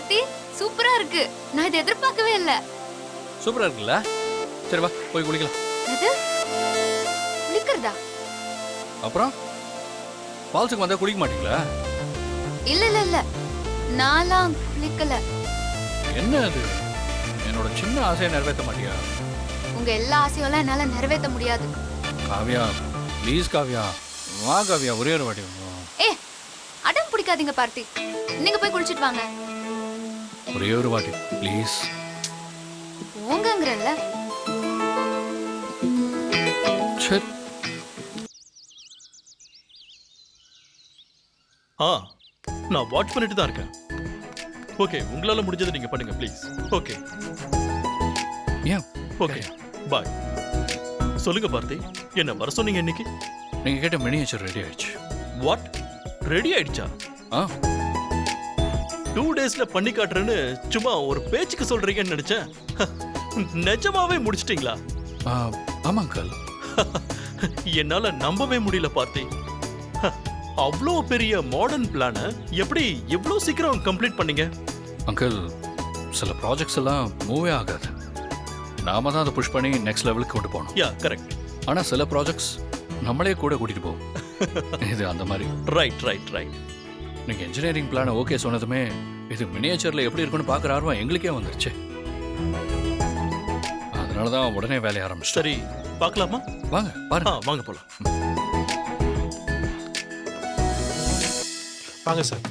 பார்த்தி சூப்பரா இருக்கு. நான் இதை எதிர்பார்க்கவே இல்ல. சூப்பரா இருக்குல்ல? சரி வா போய் குளிக்கலாம். எது குளிக்கிறதா? அப்புறம் ஃபால்ஸுக்கு வந்தா குளிக்க மாட்டீங்களா? இல்ல இல்ல இல்ல, நான்லாம் குளிக்கல. என்ன அது? என்னோட சின்ன ஆசையை நிறைவேற்ற மாட்டியா? உங்க எல்லா ஆசையும் என்னால நிறைவேற்ற முடியாது. காவியா ப்ளீஸ் காவியா, வா காவியா, ஒரே ஒரு வாட்டி வா. ஏ அடம் பிடிக்காதீங்க பார்த்தி, நீங்க போய் குளிச்சிட்டு வாங்க. ஒரே ஒரு வாட்டி ப்ளீஸ். போங்கங்கறல்ல. சரி. நான் வாட்ச் பண்ணிட்டு தான் இருக்கேன். ஓகே, உங்களால முடிஞ்சதை நீங்க பண்ணுங்க ப்ளீஸ். ஓகே ஏன்? Okay bye. சொல்லுங்க பார்த்தி, என்ன வர சொன்னீங்க இன்னைக்கு? நீங்க கேட்ட மினியேச்சர் ரெடி ஆயிடுச்சு. வாட்? ரெடி ஆயிடுச்சா? ஆ 2 டேஸ்ல பண்ணி காட்டுறேன்னு சும்மா ஒரு பேச்சுக்கு சொல்றீங்கன்னு நினைச்சேன். நிஜமாவே முடிச்சிட்டீங்களா? ஆமா அங்கிள். என்னால நம்பவே முடியல பார்த்தி. அவ்வளோ பெரிய மாடர்ன் பிளானை எப்படி இவ்வளோ சீக்கிரம் கம்ப்ளீட் பண்ணீங்க? அங்கிள், சில ப்ராஜெக்ட்ஸ் எல்லாம் மூவே ஆகாது. நாம தான் அதை புஷ் பண்ணி நெக்ஸ்ட் லெவலுக்கு கொண்டு போகணும். Yeah correct. ஆனா சில ப்ராஜெக்ட்ஸ் நம்மளே கூட கூட்டிட்டு போவோம். இது அந்த மாதிரி. Right right right. நீங்க இன்ஜினியரிங் பிளான் ஓகே சொன்னதுமே இது மினியேச்சர்ல எப்படி இருக்குன்னு பார்க்குற ஆர்வம் எங்களுக்கே வந்துருச்சு. அதனால தான் உடனே வேலையை ஆரம்பிச்சு. சரி பார்க்கலாமா? வாங்க பாருங்க. வாங்க போலாம். வாங்க சார்.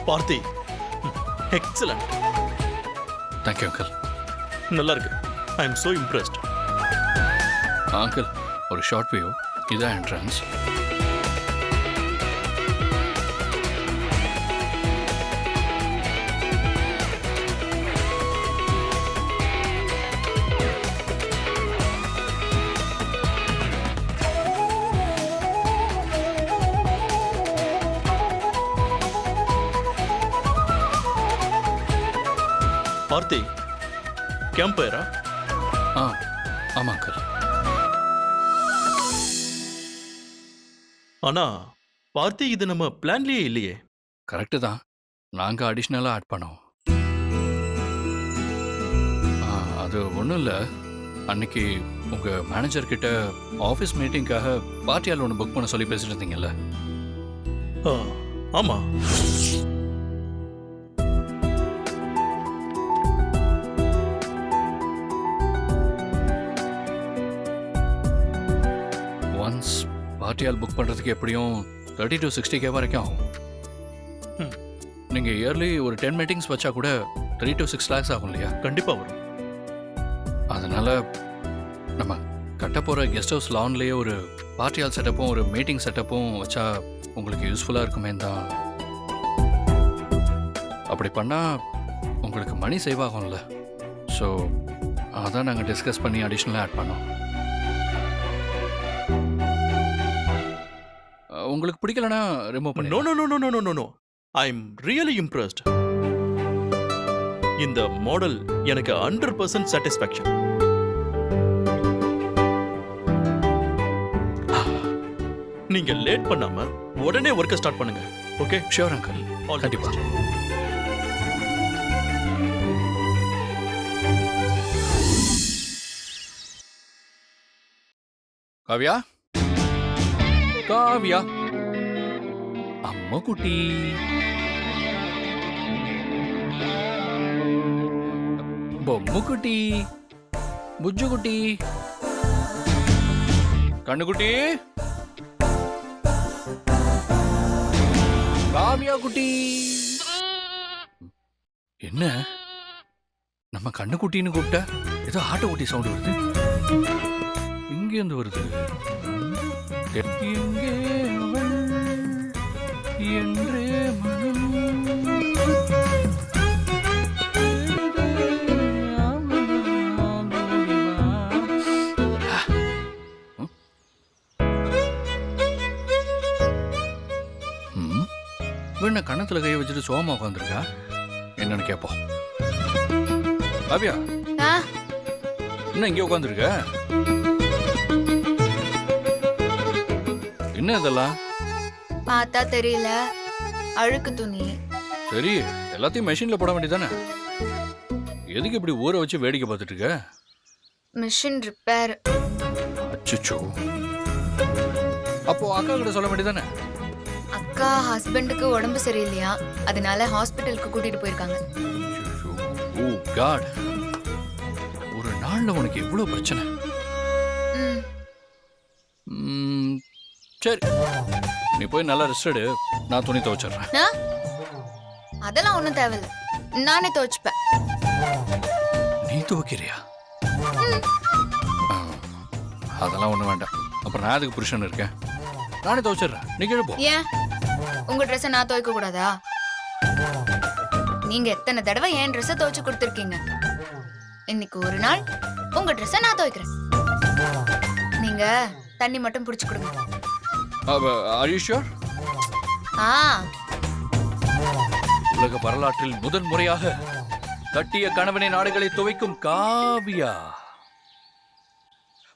பார்த்தி எக்ஸலண்ட். Thank you uncle. நல்லா இருக்கு. I am so impressed. Uncle, ஒரு ஷார்ட் வியூ. இதான் என்ட்ரன்ஸ். பார்த்தி கேம்ப் ஃபயரா? ஆமா அங்கிள். ஆனா பார்த்தி இது நம்ம பிளான்லயே இல்லையே. கரெக்டு தான். நாங்க அடிஷ்னலா ஆட் பண்ணோம். அது ஒன்றும் இல்லை. அன்னைக்கு உங்க மேனேஜர் கிட்ட ஆஃபீஸ் மீட்டிங்காக பார்ட்டியால் ஒன்று புக் பண்ண சொல்லி பேசிட்டு இருந்தீங்கல்ல? ஆமா. ஒன்ஸ் பார்ட்டியால் புக் பண்ணுறதுக்கு எப்படியும் 30 to 60K வரைக்கும் ஆகும். நீங்கள் இயர்லி ஒரு 10 மீட்டிங்ஸ் வச்சா கூட 3 to 6 lakhs ஆகும் இல்லையா? கண்டிப்பா வரும். அதனால நம்ம கட்ட போகிற கெஸ்ட் ஹவுஸ் லான்லேயே ஒரு பார்ட்டியால் செட்டப்பும் ஒரு மீட்டிங் செட்டப்பும் வச்சா உங்களுக்கு யூஸ்ஃபுல்லாக இருக்குமே தான். அப்படி பண்ணால் உங்களுக்கு மணி சேவ் ஆகும்ல. ஸோ அதான் நாங்கள் டிஸ்கஸ் பண்ணி அடிஷ்னலாக ஆட் பண்ணோம். உங்களுக்கு பிடிக்கலனா ரிமூவ் பண்ணி. No no no no no no no. I am really impressed. இந்த மாடல் எனக்கு 100% சாட்டிஸ்ஃபேக்ஷன். நீங்க லேட் பண்ணாம உடனே ஒர்க்க ஸ்டார்ட் பண்ணுங்க. ஓகே? Sure uncle. கண்டிப்பா. காவியா, காவியா, அம்மா குட்டி, பொம்மு குட்டி, புஜ்ஜு குட்டி, கண்ணுக்குட்டி, காவியா குட்டி. என்ன நம்ம கண்ணுக்குட்டின்னு கூப்பிட்டா ஏதோ ஆட்டுக்குட்டி சவுண்ட் வருது. இங்கேருந்து வருது. எங்கே அவள் என்றே மனம். வீண கண்ணத்துல கையை வச்சுட்டு சோமா உட்காந்துருக்கா. என்னன்னு கேட்போம். காவியா, என்ன இங்கே உட்காந்துருக்க? என்ன இதெல்லாம்? பார்த்தா தெரியல, அழுக்கு துணி. சரி, எல்லாத்தையும் மெஷின்ல போட வேண்டியதானே? எதுக்கு இப்படி ஊற வச்சு வேடிக்கை பார்த்துட்டு இருக்க? Machine repair. அச்சச்சோ. அப்போ அக்கா கிட்ட சொல்ல வேண்டியதானே? அக்கா ஹஸ்பண்டுக்கு உடம்பு சரியில்லையா, அதனால ஹாஸ்பிட்டலுக்கு கூட்டிட்டு போயிருக்காங்க. ஓ காட், ஒரு நாள்ல உனக்கு எவ்வளவு பிரச்சனை. ம், ம், சரி, நீ போய் நல்லா ரெஸ்ட் எடு, நான் துணி துவைச்சிடுறேன். ஆ? அதெல்லாம் ஒண்ணும் தேவையில்ல, நானே துவைச்சுப்பேன். நீ துவைக்கிறியா? ஆ, அதெல்லாம் ஒண்ணும் வேண்டாம். அப்புறம் நான் அதுக்கு புருஷன் இருக்கேன், நானே துவைச்சிடுறேன். நீ கீழே போ. ஏன் உங்க ட்ரெஸ்ஸை நான் துவைக்க கூடாதா? நீங்க எத்தனை தடவை என் ட்ரெஸ்ஸை துவைச்சு கொடுத்துருக்கீங்க. இன்னைக்கு ஒரு நாள் உங்க ட்ரெஸ்ஸை நான் துவைக்கிறேன். நீங்க தண்ணி மட்டும் புடிச்சு கொடுங்க. Are you sure? ஆ, உலக வரலாற்றில் முதன் முறையாக கட்டிய கணவனின் ஆடைகளை துவைக்கும் காவியா.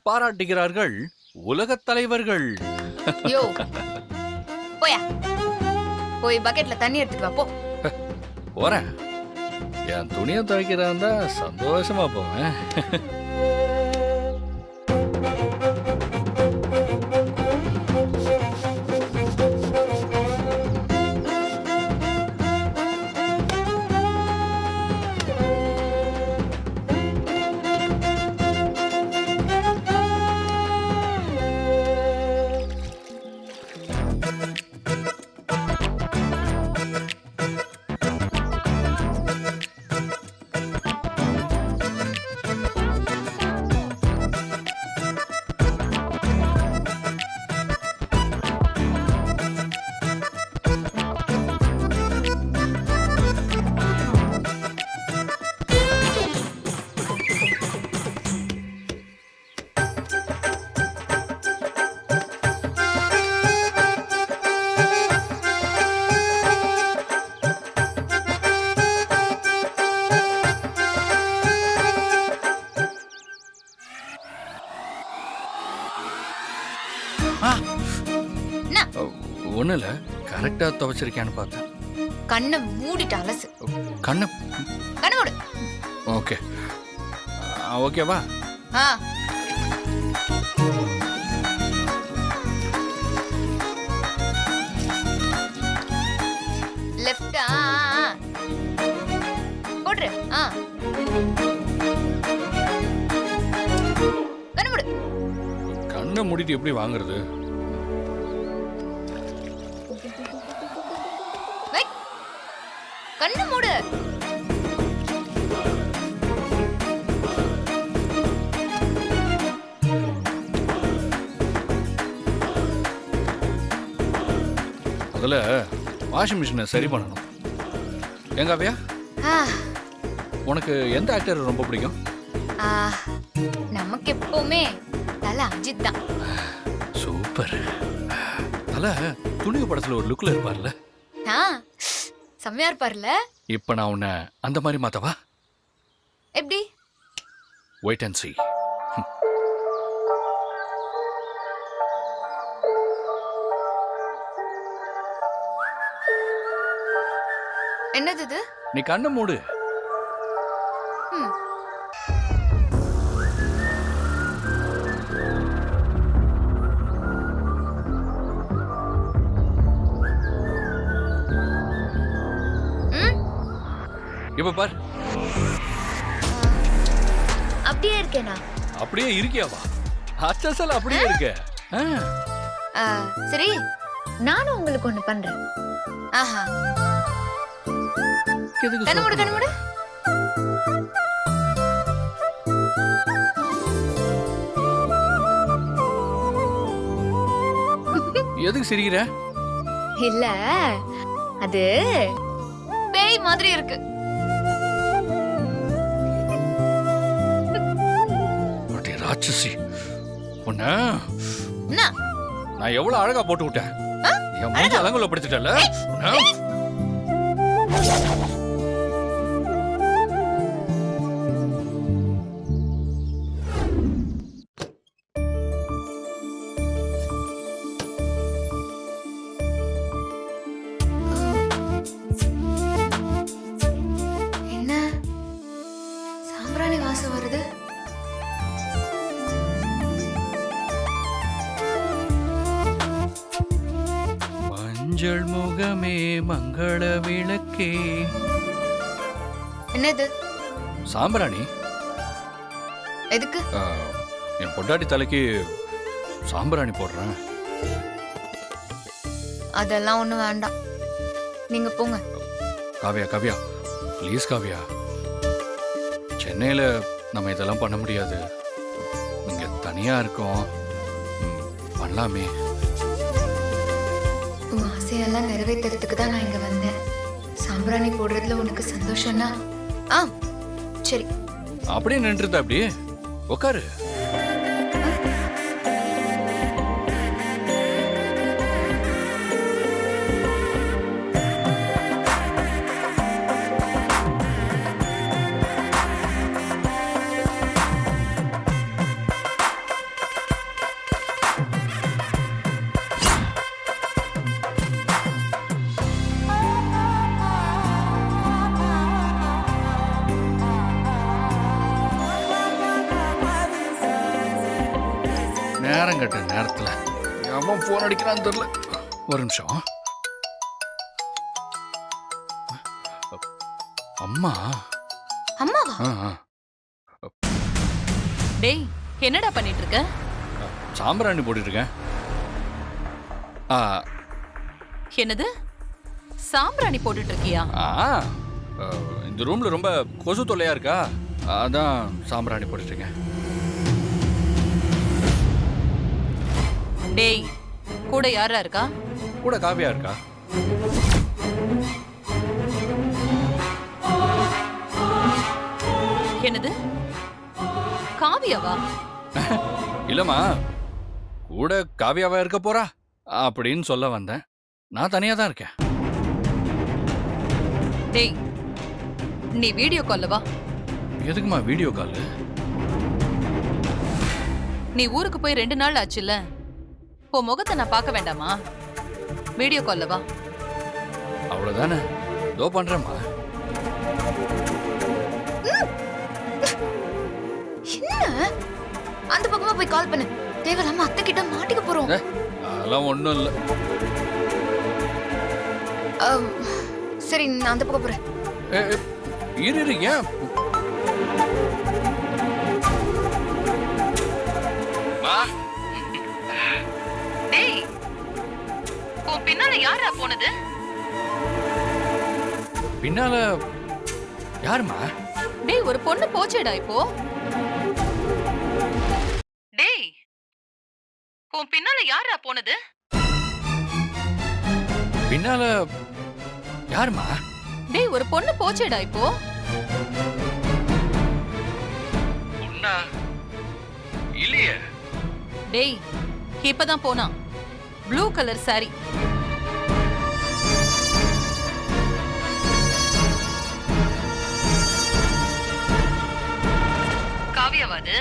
பாராட்டுகிறார்கள் உலகத் தலைவர்கள். யோ போயா, போய் பக்கெட்ல தண்ணி எடுத்துட்டு வா போ. போறேன். என் துணியை துவைக்கிறதா சந்தோஷமா போவேன். என்ன ஒன்றும் இல்லை, கரெக்டாக துவைச்சிருக்கேன்னு பார்த்தேன். கண்ணை மூடிட்டு அலசு. கண்ணு கண்ணை மூடு. ஓகே ஓகேவா? ஆ, லெஃப்ட். போடுற. ஆ, கண்ணை மூடு. கண்ணை மூடிட்டு எப்படி வாங்குறது? வை, கண்ணை மூடு. அதில் வாஷிங் மிஷினை சரி பண்ணணும். எங்காவியா, ஆ, உனக்கு எந்த ஆக்டர் ரொம்ப பிடிக்கும்? ஆ, நமக்கு எப்பவுமே தல அஜித் தான். சூப்பர். தல துணிவு படத்தில் ஒரு லுக்கில் இருப்பார்ல, ஆ, செம்மையா இருப்பார்ல. இப்போ நான் உன்னை அந்த மாதிரி மாத்தவா? எப்படி? Wait and see. என்னது இது? நீ கண்ணை மூடு. ம். ம், இப்போ பார், அப்படியே இருக்கேனா? அப்படியே இருக்கியாவா? அச்சசல் அப்படியே இருக்க. ஆ, ஆ, சரி, நானும் உங்களுக்கு ஒண்ணு பண்றேன். ஆஹா, எதுக்கு கண்ணு மூடு, சொல்ற? கண்ணு மூடு. எதுக்கு சிரிக்கிற? இல்ல, அது பேய் மாதிரி இருக்கு. அடே ராட்சசி, உன்னை என்ன? நான் எவ்வளவு அழகா போட்டு விட்டேன். என் மூஞ்சி அலங்குல படுத்துட்டல. வாசம் வருது? மஞ்சள் முகமே மங்கள விளக்கே. என்னது? சாம்பிராணி. எதுக்கு? என் பொண்டாட்டி தலைக்கு சாம்பிராணி போடுறேன். அதெல்லாம் ஒண்ணும் வேண்டாம், நீங்க போங்க. காவியா காவியா ப்ளீஸ் காவியா, சென்னையில் நம்ம இதெல்லாம் பண்ண முடியாது. இங்கே தனியாக இருக்கோம், பண்ணலாமே. உன் ஆசையெல்லாம் நிறைவேற்றுறதுக்கு தான் நான் இங்க வந்தேன். சாம்பிராணி போடுறதுல உனக்கு சந்தோஷம்னா சரி. அப்படியே நின்றுதா? அப்படியே உக்காரு. நேரம் கட்ட நேரத்தில் அவன் ஃபோன் அடிக்கிறான்னு தெரியல. ஒரு நிமிஷம். அம்மா. அம்மாவா? டேய், என்னடா பண்ணிட்டு இருக்க? சாம்பிராணி போட்டுட்டு இருக்கேன். என்னது, சாம்பிராணி போட்டுட்டு இருக்கியா? இந்த ரூம்ல ரொம்ப கொசு தொல்லையா இருக்கா, அதான் சாம்பிராணி போட்டுட்டு இருக்கேன். டேய், கூட யாரா இருக்கா? கூட காவியா இருக்கா. என்னது, காவியாவா? இல்லம்மா, கூட காவியாவா இருக்க போறா அப்படின்னு சொல்ல வந்தேன். நான் தனியா தான் இருக்கேன். டேய், நீ வீடியோ கால்ல வா. எதுக்குமா வீடியோ கால்? நீ ஊருக்கு போய் 2 நாள் ஆச்சுல்ல, உன் முகத்தை நான் பார்க்க வேண்டாமா? வீடியோ கால்ல வா. அவ்வளவுதானே, தோ பண்றேம்மா. என்ன அந்த பக்கமா போய் கால் பண்ணு. தேவையில்லாம அத்தை கிட்ட மாட்டிக்க போறோம். அதெல்லாம் ஒண்ணும் இல்ல. சரி, நான் அந்த பக்கம் போறேன். இரு ஏன்? டேய், உன் பின்னால யாரா போனது? பின்னால யாருமா? டேய், ஒரு பொண்ணு போச்சேடா இப்போ. டேய், உன் பின்னால யாரா போனது? பின்னால யாருமா? டேய், ஒரு பொண்ணு போச்சேடா இப்போ. பொண்ணா? இல்லையே. டேய், இப்பதான் போனா. Blue colour sari. காவியாவாது?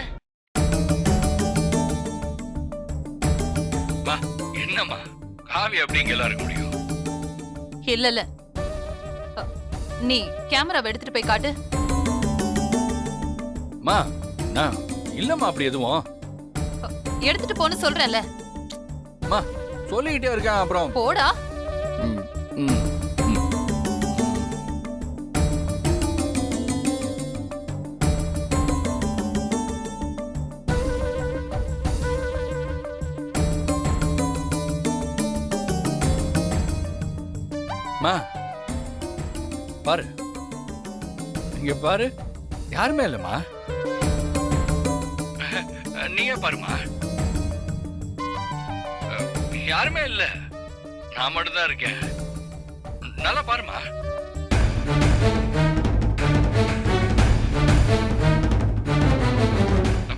என்னம்மா காவி அப்படிங்க எல்லாம் இருக்க முடியும்? இல்ல, நீ கேமராவை எடுத்துட்டு போய் காட்டு. மா, நான் இல்லம்மா அப்படி எதுவும். எடுத்துட்டு போன்னு சொல்றேன்ல. மா, சொல்லிக்கிட்டே இருக்கேன் அப்புறம். போடா. மா, பாரு, இங்க பாரு, யாருமே இல்லம்மா. நீயே பாருமா, யாருமே இல்ல, நான் மட்டும்தான் இருக்கேன். நல்லா பாருமா.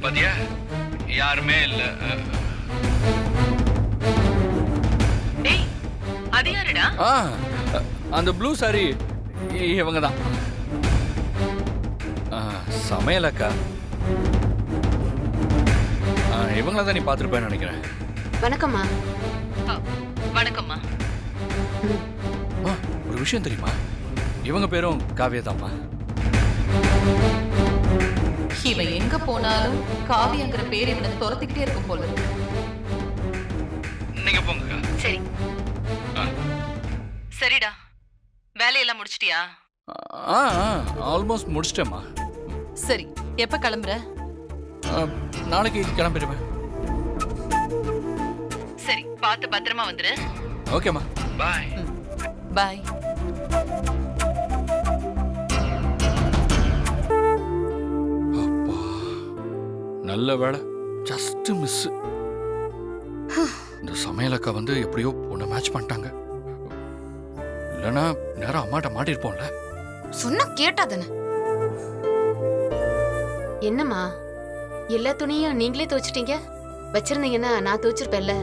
பாத்தியா, யாருமே இல்ல. டேய், அது யாருடா? அந்த ப்ளூ சாரி இவங்க தான். சமையலக்கா. இவங்கள தான் நீ பார்த்துருப்பேன்னு நினைக்கிறேன். வணக்கம்மா. வணக்கம்மா. ஒரு விஷயம் தெரியுமா, இவங்க பேரும் காவியா தான்மா. இவன் எங்க போனாலும் காவியங்கிற பேர் இவனை துரத்திக்கிட்டே இருக்கும் போல இருக்கு. நீங்க போங்க. சரி சரிடா, வேலையெல்லாம் முடிச்சிட்டியா? ஆல்மோஸ்ட் முடிச்சிட்டேம்மா. சரி, எப்ப கிளம்புற? நாளைக்கு கிளம்பிடுவேன். சரி, பார்த்து பத்திரமா வந்துரு. ஓகேம்மா, பாய். பாய். அப்பா, நல்ல வேலை, ஜஸ்ட் மிஸ். இந்த சமையலக்கா வந்து எப்படியோ பொண்ணை மேட்ச் பண்ணிட்டாங்க. இல்லைன்னா நேரம் அம்மாட்ட மாட்டிருப்போம்ல. சொன்னா கேட்டா தானே. என்னம்மா எல்லா துணியும் நீங்களே துவைச்சிட்டீங்க? வச்சிருந்தீங்கன்னா நான் துவைச்சிருப்பேன்ல.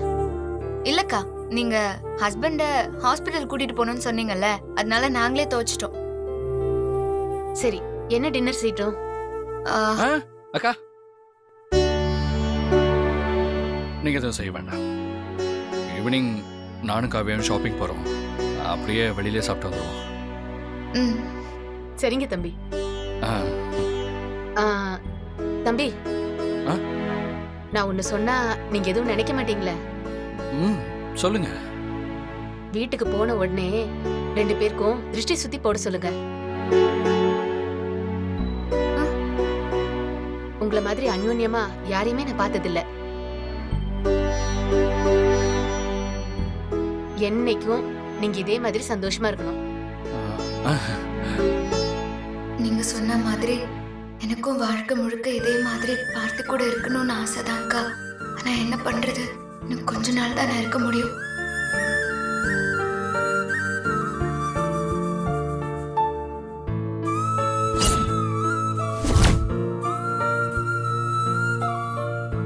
இல்லக்கா, நீங்க ஹஸ்பண்ட ஹாஸ்பிட்டல் கூட்டிட்டு போகணும்னு சொன்னீங்கல்ல, அதனால நாங்களே துவைச்சிட்டோம். சரி, என்ன டின்னர் சீட்டும்? அக்கா, நீங்க எதுவும் செய்ய வேண்டாம். ஈவினிங் நானும் காவியும் ஷாப்பிங் போறோம். அப்படியே வெளியிலே சாப்பிட்டு வந்துடுவோம். ம், சரிங்க தம்பி. ஆ, ஆ, தம்பி ஆ? நான் ஒன்னு சொன்னா நீங்க எதுவும் நினைக்க மாட்டீங்களே? ம், சொல்லுங்க. வீட்டுக்கு போன உடனே 2 பேருக்கும் திருஷ்டி சுத்தி போட சொல்லுங்க. உங்களை மாதிரி அந்யோன்யமா யாரையுமே நான் பார்த்ததில்ல. என்னைக்கும் நீங்க இதே மாதிரி சந்தோஷமா இருக்கணும். ஆ, நீங்க சொன்ன மாதிரி எனக்கும் வாழ்க்கை முழுக்க இதே மாதிரி பார்த்து கூட இருக்கணும்னு ஆசைதான்க்கா. ஆனா என்ன பண்றது, இன்னும் கொஞ்ச நாள் தான் நான் இருக்க முடியும்.